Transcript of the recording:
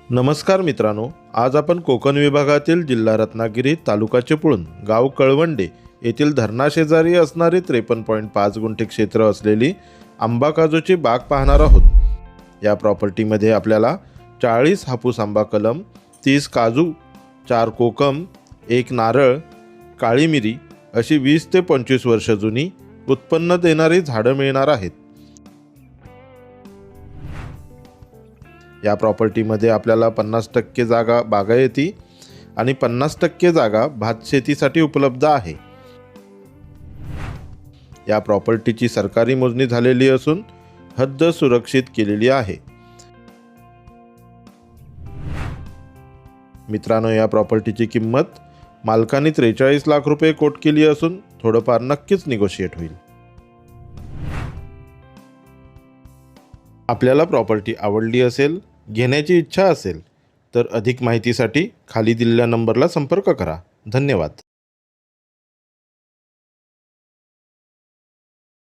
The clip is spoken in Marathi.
नमस्कार मित्रांनो, आज आपण कोकण विभागातील जिल्हा रत्नागिरी, तालुका चिपळूण, गाव कळवंडे येथील धरणाशेजारी असणारी 53.5 गुंठे क्षेत्र असलेली आंबा काजूची बाग पाहणार आहोत। या प्रॉपर्टीमध्ये आपल्याला 40 हापूस आंबा कलम, 30 काजू, 4 कोकम, 1 नारळ, काळी मिरी अशी 20 ते 25 वर्ष जुनी उत्पन्न देणारी झाडं मिळणार आहेत। या प्रॉपर्टीमध्ये आपल्याला 50% जागा बागायती आणि 50% जागा भात शेतीसाठी उपलब्ध आहे। या प्रॉपर्टीची सरकारी मोजणी झालेली असून हद्द सुरक्षित केलेली आहे। मित्रांनो, या प्रॉपर्टीची किंमत मालकांनी 43 लाख रुपये कोट केली असून थोडंफार नक्कीच निगोशिएट होईल। आपल्याला प्रॉपर्टी आवडली असेल, घेण्याची इच्छा असेल तर अधिक माहितीसाठी खाली दिलेल्या नंबरला संपर्क करा। धन्यवाद।